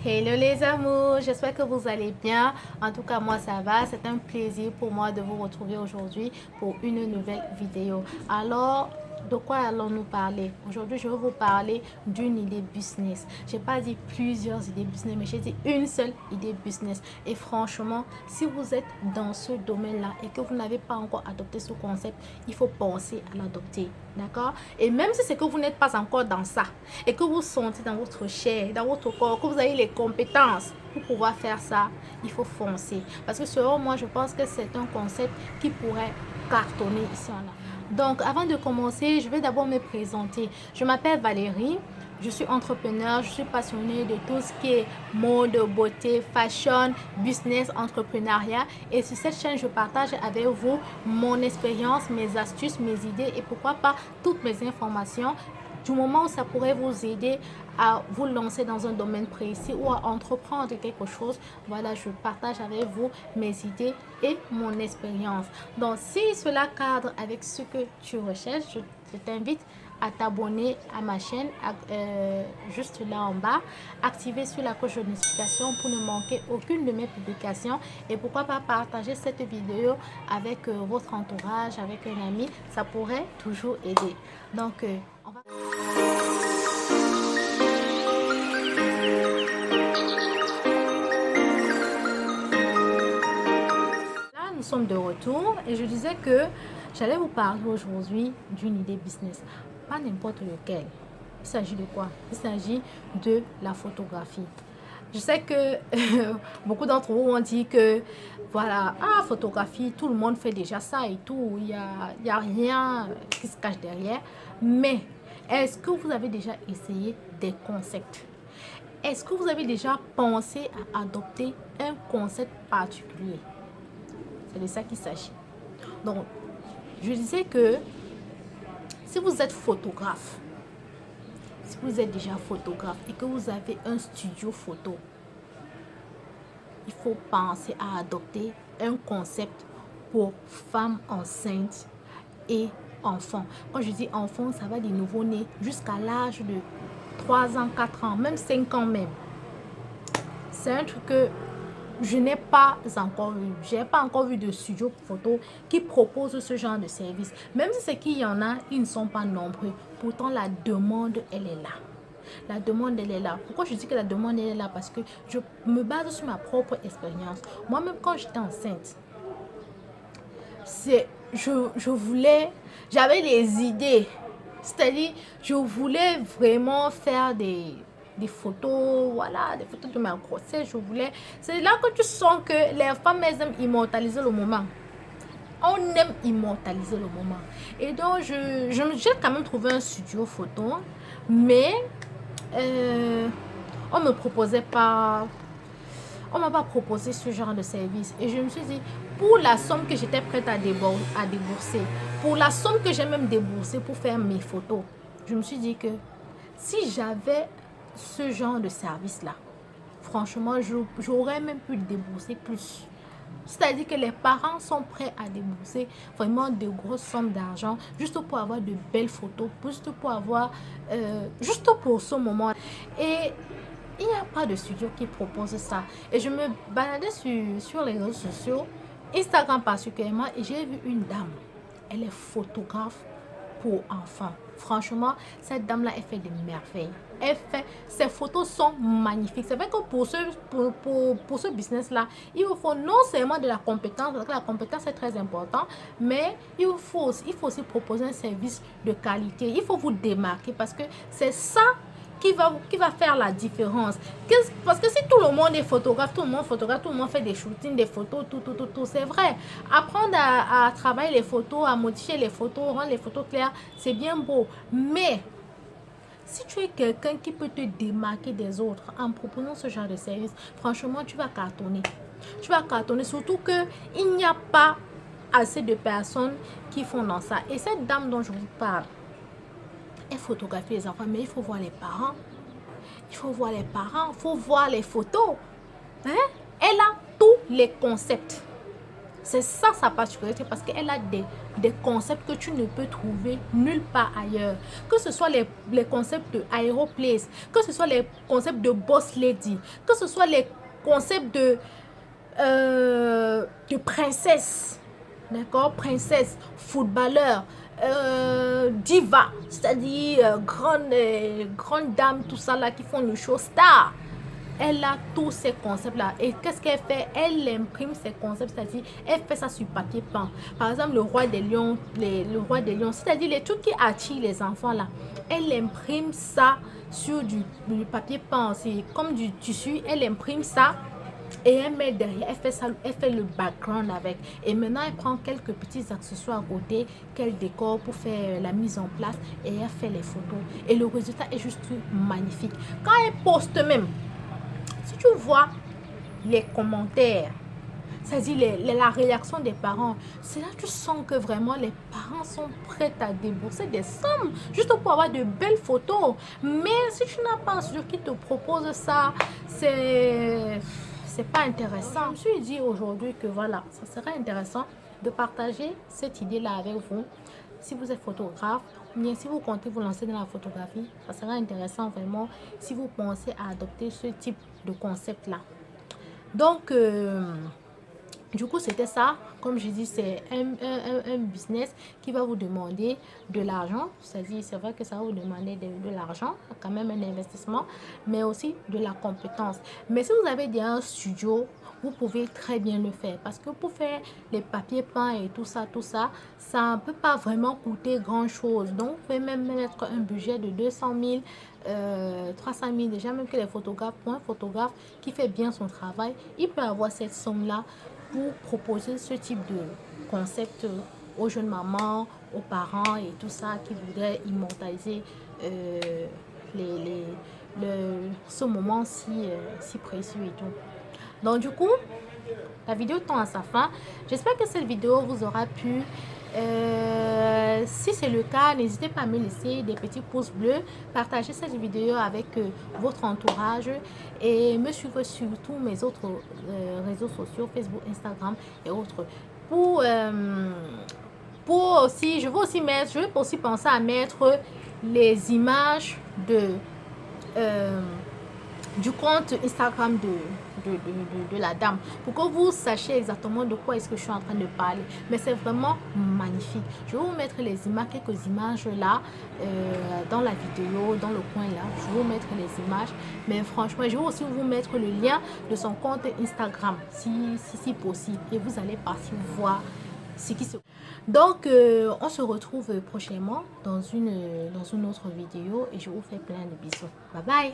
Hello les amours, j'espère que vous allez bien. En tout cas, moi ça va. C'est un plaisir pour moi de vous retrouver aujourd'hui pour une nouvelle vidéo. Alors, de quoi allons-nous parler? Aujourd'hui, je vais vous parler d'une idée business. Je n'ai pas dit plusieurs idées business, mais j'ai dit une seule idée business. Et franchement, si vous êtes dans ce domaine-là et que vous n'avez pas encore adopté ce concept, il faut penser à l'adopter. D'accord? Et même si c'est que vous n'êtes pas encore dans ça et que vous sentez dans votre chair, dans votre corps, que vous avez les compétences pour pouvoir faire ça, il faut foncer. Parce que selon moi, je pense que c'est un concept qui pourrait cartonner ici en Afrique. Donc, avant de commencer, je vais d'abord me présenter. Je m'appelle Valérie. Je suis entrepreneur, je suis passionnée de tout ce qui est mode, beauté, fashion, business, entrepreneuriat. Et sur cette chaîne, je partage avec vous mon expérience, mes astuces, mes idées et pourquoi pas toutes mes informations du moment où ça pourrait vous aider à vous lancer dans un domaine précis ou à entreprendre quelque chose. Voilà, je partage avec vous mes idées et mon expérience. Donc, si cela cadre avec ce que tu recherches, je t'invite à t'abonner à ma chaîne juste là en bas, activer sur la cloche de notification pour ne manquer aucune de mes publications et pourquoi pas partager cette vidéo avec votre entourage, avec un ami, ça pourrait toujours aider. Donc, on va... Là, nous sommes de retour et je disais que j'allais vous parler aujourd'hui d'une idée business. Pas n'importe lequel. Il s'agit de quoi? Il s'agit de la photographie. Je sais que beaucoup d'entre vous ont dit que voilà, photographie, tout le monde fait déjà ça et tout. Il y a rien qui se cache derrière. Mais est-ce que vous avez déjà essayé des concepts? Est-ce que vous avez déjà pensé à adopter un concept particulier? C'est de ça qu'il s'agit. Donc, je disais que si vous êtes photographe, si vous êtes déjà photographe et que vous avez un studio photo, il faut penser à adopter un concept pour femmes enceintes et enfants. Quand je dis enfants, ça va des nouveau-nés jusqu'à l'âge de 3 ans, 4 ans, même 5 ans même. C'est un truc que je n'ai pas encore vu. Je n'ai pas encore vu de studio photo qui propose ce genre de service. Même si c'est qu'il y en a, ils ne sont pas nombreux. Pourtant, la demande, elle est là. La demande, elle est là. Pourquoi je dis que la demande, elle est là? Parce que je me base sur ma propre expérience. Moi-même, quand j'étais enceinte, je voulais, j'avais des idées. C'est-à-dire, je voulais vraiment faire des photos, voilà, des photos de ma grossesse. Je voulais. C'est là que tu sens que les femmes, elles aiment immortaliser le moment. On aime immortaliser le moment. Et donc, j'ai quand même trouvé un studio photo, mais on me proposait pas. On m'a pas proposé ce genre de service. Et je me suis dit, pour la somme que j'étais prête à débourser, pour la somme que j'ai même déboursée pour faire mes photos, je me suis dit que si j'avais ce genre de service-là, franchement, j'aurais même pu débourser plus. C'est-à-dire que les parents sont prêts à débourser vraiment de grosses sommes d'argent juste pour avoir de belles photos, juste pour avoir, juste pour ce moment. Et il n'y a pas de studio qui propose ça. Et je me baladais sur les réseaux sociaux, Instagram particulièrement, et j'ai vu une dame. Elle est photographe pour enfants. Franchement, cette dame-là, elle fait des merveilles. Ses photos sont magnifiques. C'est vrai que pour ce business-là, il vous faut non seulement de la compétence, parce que la compétence est très importante, mais il faut aussi proposer un service de qualité. Il faut vous démarquer parce que c'est ça qui va faire la différence. Parce que si tout le monde est photographe, tout le monde fait des shootings, des photos, tout, c'est vrai. Apprendre à travailler les photos, à modifier les photos, rendre les photos claires, c'est bien beau. Mais si tu es quelqu'un qui peut te démarquer des autres en proposant ce genre de service, franchement, tu vas cartonner. Tu vas cartonner, surtout qu'il n'y a pas assez de personnes qui font dans ça. Et cette dame dont je vous parle, elle photographie les enfants, mais il faut voir les parents. Il faut voir les parents, il faut voir les photos. Hein? Elle a tous les concepts. C'est ça sa particularité, parce qu'elle a des concepts que tu ne peux trouver nulle part ailleurs. Que ce soit les concepts de Aeroplace, que ce soit les concepts de Boss Lady, que ce soit les concepts de princesse, d'accord, princesse, footballeur, diva, c'est-à-dire grande dame, tout ça là qui font le show star. Elle a tous ces concepts-là. Et qu'est-ce qu'elle fait? Elle imprime ces concepts, c'est-à-dire, elle fait ça sur papier peint. Par exemple, le roi des lions, le roi des lions, c'est-à-dire les trucs qui attirent les enfants là. Elle imprime ça sur du papier peint. C'est comme du tissu. Elle imprime ça. Et elle met derrière, elle fait ça, elle fait le background avec. Et maintenant, elle prend quelques petits accessoires à côté qu'elle décore pour faire la mise en place. Et elle fait les photos. Et le résultat est juste magnifique. Quand elle poste même, si tu vois les commentaires, c'est-à-dire la réaction des parents, c'est là que tu sens que vraiment les parents sont prêts à débourser des sommes juste pour avoir de belles photos. Mais si tu n'as pas un studio qui te propose ça, c'est pas intéressant. Je me suis dit aujourd'hui que voilà, ça serait intéressant de partager cette idée-là avec vous. Si vous êtes photographe, ou bien si vous comptez vous lancer dans la photographie, ça serait intéressant vraiment si vous pensez à adopter ce type de concept-là. Donc, du coup, c'était ça. Comme je dis, c'est un business qui va vous demander de l'argent. C'est-à-dire, c'est vrai que ça va vous demander de l'argent, quand même un investissement, mais aussi de la compétence. Mais si vous avez déjà un studio, vous pouvez très bien le faire. Parce que pour faire les papiers peints et tout ça, ça ne peut pas vraiment coûter grand-chose. Donc, vous pouvez même mettre un budget de 200 000, 300 000. Déjà, même que les photographes, pour un photographe qui fait bien son travail, il peut avoir cette somme-là pour proposer ce type de concept aux jeunes mamans, aux parents et tout ça qui voudraient immortaliser ce moment si précieux et tout. Donc du coup, la vidéo tend à sa fin. J'espère que cette vidéo vous aura plu. Si c'est le cas, n'hésitez pas à me laisser des petits pouces bleus, partagez cette vidéo avec votre entourage et me suivre sur tous mes autres réseaux sociaux, Facebook, Instagram et autres. Pour aussi, je vais aussi penser à mettre les images du compte Instagram de la dame pour que vous sachiez exactement de quoi est-ce que je suis en train de parler. Mais c'est vraiment magnifique. Je vais vous mettre les images, quelques images là dans la vidéo, dans le coin là. Je vais vous mettre les images. Mais franchement, je vais aussi vous mettre le lien de son compte Instagram si possible. Et vous allez partir voir ce qui se... Donc, on se retrouve prochainement dans une autre vidéo et je vous fais plein de bisous. Bye bye!